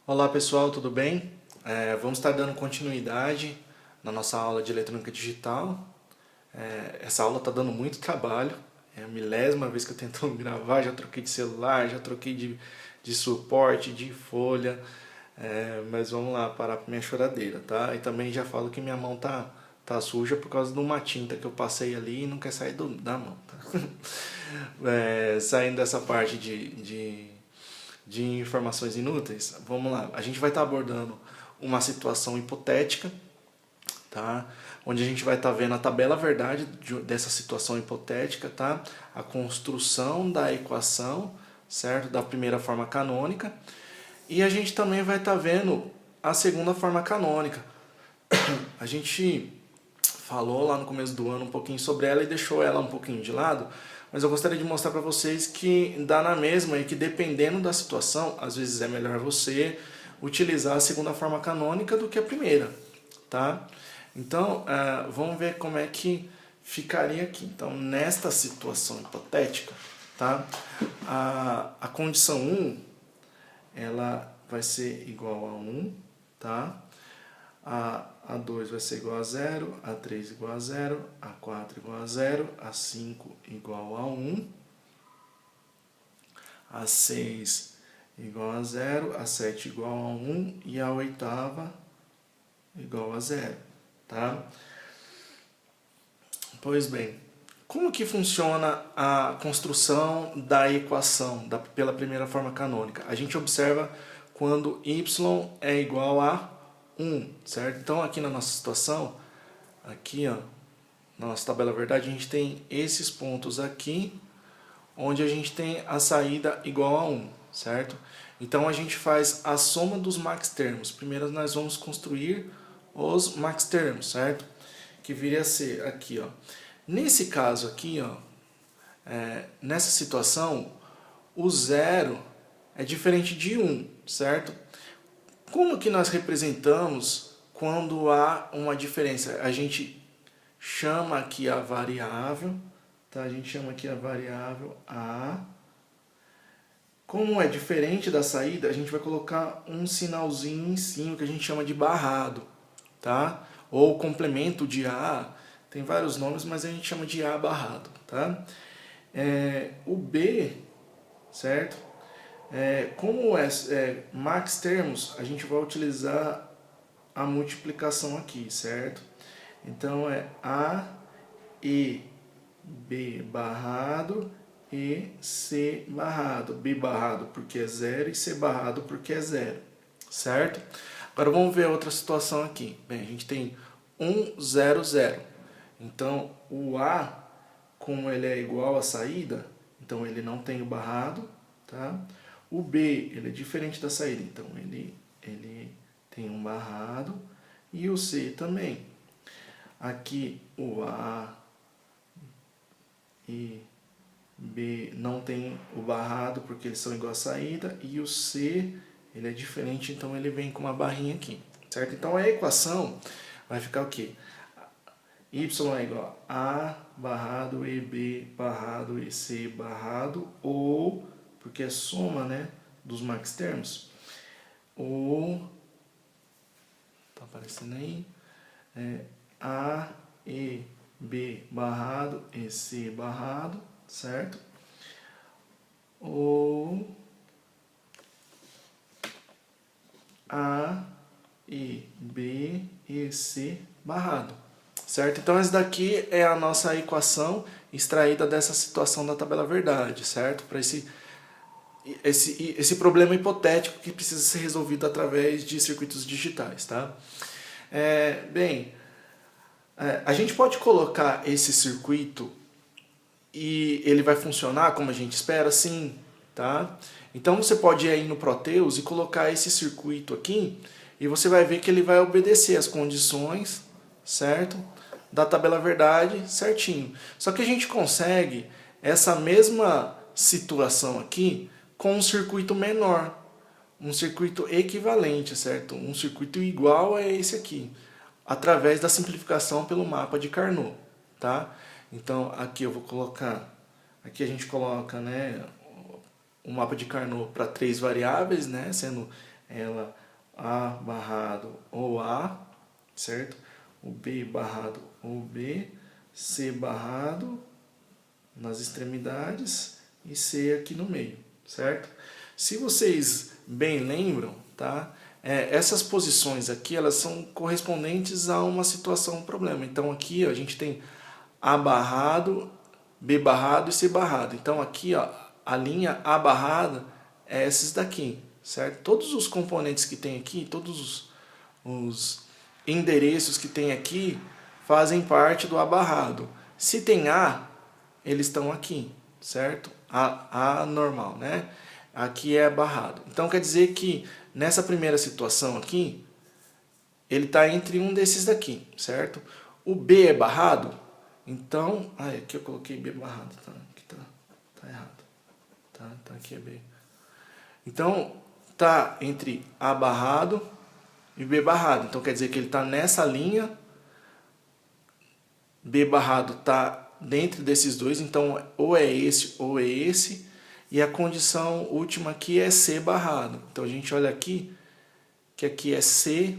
Olá pessoal, tudo bem? Vamos estar dando continuidade na nossa aula de eletrônica digital. Essa aula está dando muito trabalho, é a milésima vez que eu tento gravar, já troquei de celular, já troquei de suporte, de folha, mas vamos lá parar para minha choradeira, tá? E também já falo que minha mão tá suja por causa de uma tinta que eu passei ali e não quer sair da mão, tá? Saindo dessa parte de informações inúteis, vamos lá. A gente vai estar abordando uma situação hipotética, tá? Onde a gente vai estar vendo a tabela verdade dessa situação hipotética, tá? A construção da equação, certo? Da primeira forma canônica. E a gente também vai estar vendo a segunda forma canônica. A gente falou lá no começo do ano um pouquinho sobre ela e deixou ela um pouquinho de lado, mas eu gostaria de mostrar para vocês que dá na mesma e que dependendo da situação, às vezes é melhor você utilizar a segunda forma canônica do que a primeira, tá? Então, vamos ver como é que ficaria aqui. Então, nesta situação hipotética, tá? A condição 1, ela vai ser igual a 1, tá? A 2 vai ser igual a 0, a 3 igual a 0, a 4 igual a 0, a 5 igual a 1, a 6 igual a 0, a 7 igual a 1 e a oitava igual a 0, tá? Pois bem, como que funciona a construção da equação pela primeira forma canônica? A gente observa quando y é igual a 1, certo? Então aqui na nossa situação, aqui ó, na nossa tabela verdade, a gente tem esses pontos aqui, onde a gente tem a saída igual a 1, certo? Então a gente faz a soma dos max termos. Primeiro nós vamos construir os max termos, certo? Que viria a ser aqui, ó. Nesse caso aqui, ó, nessa situação, o zero é diferente de 1, certo? Como que nós representamos quando há uma diferença? A gente chama aqui a variável, tá? A gente chama aqui a variável A. Como é diferente da saída, a gente vai colocar um sinalzinho em cima que a gente chama de barrado, tá? Ou complemento de A, tem vários nomes, mas a gente chama de A barrado, tá? O B, certo? Como max termos, a gente vai utilizar a multiplicação aqui, certo? Então é A, E, B barrado e C barrado. B barrado porque é 0 e C barrado porque é 0, certo? Agora vamos ver outra situação aqui. Bem, a gente tem 1, 0, 0. Então o A, como ele é igual à saída, então ele não tem o barrado, tá? O B, ele é diferente da saída, então ele tem um barrado, e o C também. Aqui o A e B não tem o barrado porque eles são igual à saída, e o C ele é diferente, então ele vem com uma barrinha aqui, certo? Então a equação vai ficar o quê? Y é igual a A barrado EB barrado EC barrado, ou, porque é soma, né, dos max termos, ou, tá aparecendo aí, A, E, B barrado, EC barrado, certo? Ou A, E, B, E, C barrado, certo? Então essa daqui é a nossa equação extraída dessa situação da tabela verdade, certo? Para esse problema hipotético que precisa ser resolvido através de circuitos digitais, tá? A gente pode colocar esse circuito e ele vai funcionar como a gente espera? Sim, tá? Então você pode ir aí no Proteus e colocar esse circuito aqui e você vai ver que ele vai obedecer as condições, certo? Da tabela verdade certinho. Só que a gente consegue essa mesma situação aqui com um circuito menor, um circuito equivalente, certo? Um circuito igual a esse aqui, através da simplificação pelo mapa de Carnot, tá? Então aqui eu vou colocar, aqui a gente coloca, né, o mapa de Carnot para 3 variáveis, né, sendo ela A barrado ou A, certo? O B barrado ou B, C barrado nas extremidades e C aqui no meio, certo? Se vocês bem lembram, tá? Essas posições aqui, elas são correspondentes a uma situação, um problema. Então aqui ó, a gente tem A barrado, B barrado e C barrado. Então aqui ó, a linha A barrada é esses daqui, certo? Todos os componentes que tem aqui, todos os endereços que tem aqui fazem parte do A barrado. Se tem A, eles estão aqui, certo? A normal, né? Aqui é barrado. Então quer dizer que nessa primeira situação aqui, ele está entre um desses daqui, certo? O B é barrado, então... aqui eu coloquei B barrado, tá? Aqui tá errado. Tá, aqui é B. Então, tá entre A barrado e B barrado. Então quer dizer que ele está nessa linha, B barrado está dentro desses dois, então ou é esse ou é esse, e a condição última aqui é C barrado. Então a gente olha aqui, que aqui é C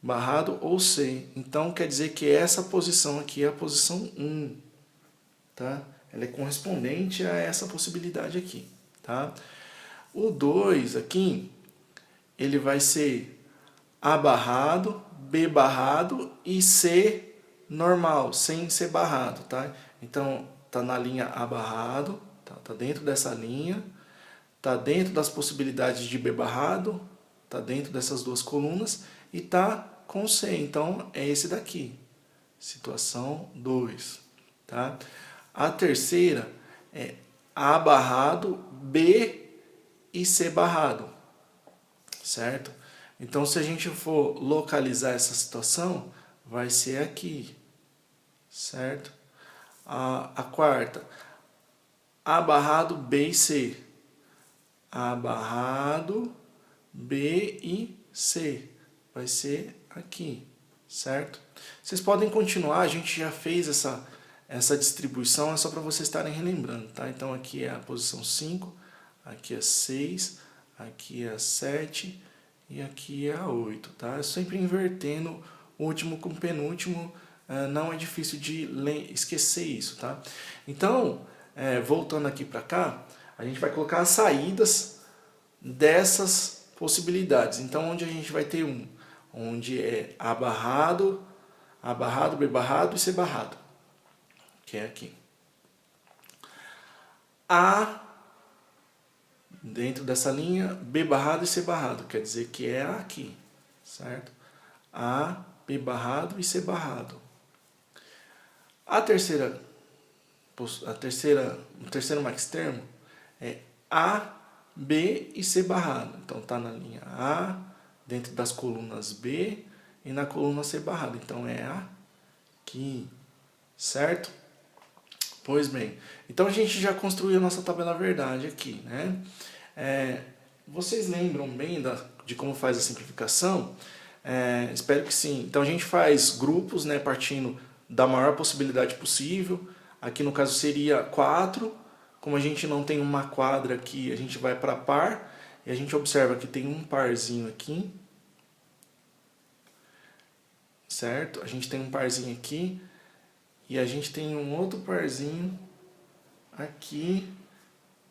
barrado ou C. Então quer dizer que essa posição aqui é a posição 1, tá? Ela é correspondente a essa possibilidade aqui, tá? O 2 aqui, ele vai ser A barrado, B barrado e C normal, sem ser barrado, tá? Então, tá na linha A barrado, tá dentro dessa linha, tá dentro das possibilidades de B barrado, tá dentro dessas duas colunas e tá com C. Então, é esse daqui, situação 2, tá? A terceira é A barrado, B e C barrado, certo? Então, se a gente for localizar essa situação, vai ser aqui, certo? A quarta, A barrado, B e C. A barrado, B e C. Vai ser aqui, certo? Vocês podem continuar, a gente já fez essa distribuição, é só para vocês estarem relembrando, tá? Então aqui é a posição 5, aqui é 6, aqui é 7 e aqui é a 8, tá? Sempre invertendo o último com o penúltimo, não é difícil de esquecer isso, tá? Então, voltando aqui para cá, a gente vai colocar as saídas dessas possibilidades. Então, onde a gente vai ter onde é A barrado, B barrado e C barrado, que é aqui. A dentro dessa linha, B barrado e C barrado, quer dizer que é aqui, certo? A, B barrado e C barrado. O terceiro max termo é A, B e C barrado. Então tá na linha A, dentro das colunas B e na coluna C barrado. Então é aqui, certo? Pois bem, então a gente já construiu a nossa tabela verdade aqui, né? Vocês lembram bem de como faz a simplificação? Espero que sim. Então a gente faz grupos, né, partindo da maior possibilidade possível. Aqui no caso seria 4. Como a gente não tem uma quadra aqui, a gente vai para par. E a gente observa que tem um parzinho aqui. Certo? A gente tem um parzinho aqui. E a gente tem um outro parzinho aqui,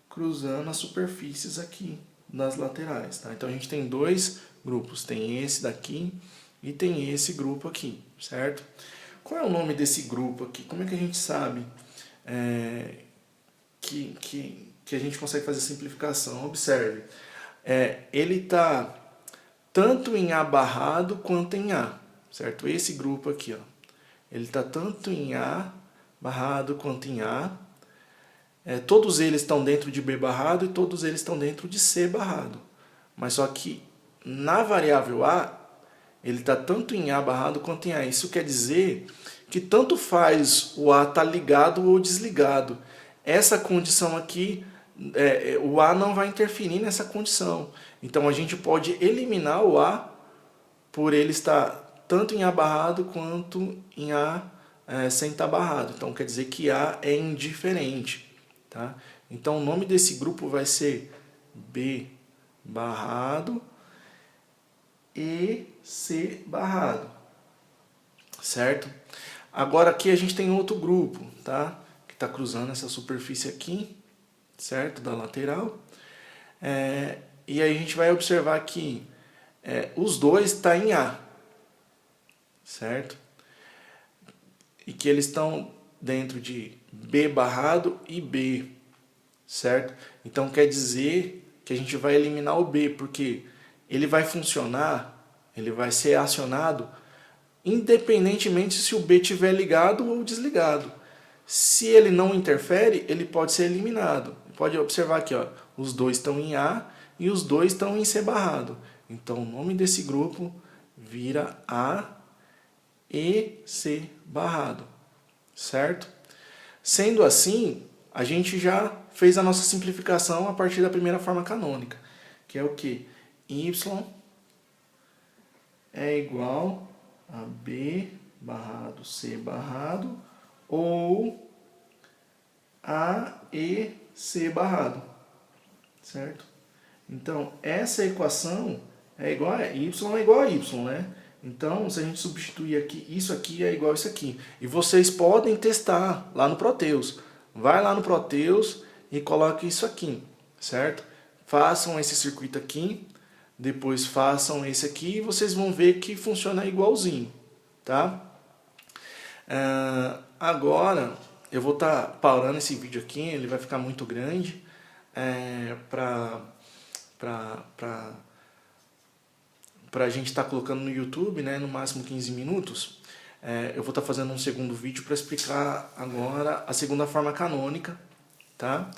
cruzando as superfícies aqui nas laterais, tá? Então a gente tem dois grupos, tem esse daqui e tem esse grupo aqui, certo? Qual é o nome desse grupo aqui? Como é que a gente sabe que a gente consegue fazer simplificação? Observe, ele está tanto em A barrado quanto em A, certo? Esse grupo aqui, ó, ele está tanto em A barrado quanto em A. Todos eles estão dentro de B barrado e todos eles estão dentro de C barrado. Mas só que na variável A, ele está tanto em A barrado quanto em A. Isso quer dizer que tanto faz o A estar ligado ou desligado. Essa condição aqui, o A não vai interferir nessa condição. Então a gente pode eliminar o A por ele estar tanto em A barrado quanto em A sem estar barrado. Então quer dizer que A é indiferente. Tá? Então o nome desse grupo vai ser B barrado e C barrado, certo? Agora aqui a gente tem outro grupo, tá? Que está cruzando essa superfície aqui, certo? Da lateral. E aí a gente vai observar que os dois estão em A, certo? E que eles estão dentro de B barrado e B, certo? Então quer dizer que a gente vai eliminar o B, porque ele vai funcionar, ele vai ser acionado independentemente se o B estiver ligado ou desligado. Se ele não interfere, ele pode ser eliminado. Pode observar aqui, ó, os dois estão em A e os dois estão em C barrado. Então o nome desse grupo vira A e C barrado, certo? Sendo assim, a gente já fez a nossa simplificação a partir da primeira forma canônica, que é o que? Y é igual a B barrado C barrado ou A e C barrado, certo? Então, essa equação é igual a Y é igual a Y, né? Então, se a gente substituir aqui, isso aqui é igual a isso aqui. E vocês podem testar lá no Proteus. Vai lá no Proteus e coloque isso aqui, certo? Façam esse circuito aqui, depois façam esse aqui e vocês vão ver que funciona igualzinho, tá? Agora, eu vou estar parando esse vídeo aqui, ele vai ficar muito grande para a gente estar colocando no YouTube, né, no máximo 15 minutos. Eu vou estar fazendo um segundo vídeo para explicar agora a segunda forma canônica, tá?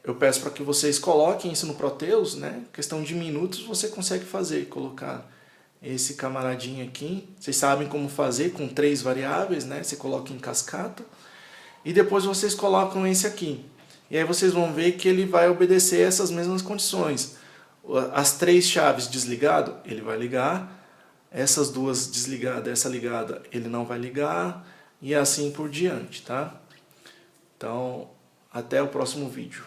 Eu peço para que vocês coloquem isso no Proteus, né? Questão de minutos você consegue fazer, colocar esse camaradinho aqui. Vocês sabem como fazer com 3 variáveis, né? Você coloca em cascata e depois vocês colocam esse aqui. E aí vocês vão ver que ele vai obedecer essas mesmas condições. As 3 chaves desligado, ele vai ligar. Essas duas desligadas, essa ligada, ele não vai ligar. E assim por diante, tá? Então, até o próximo vídeo.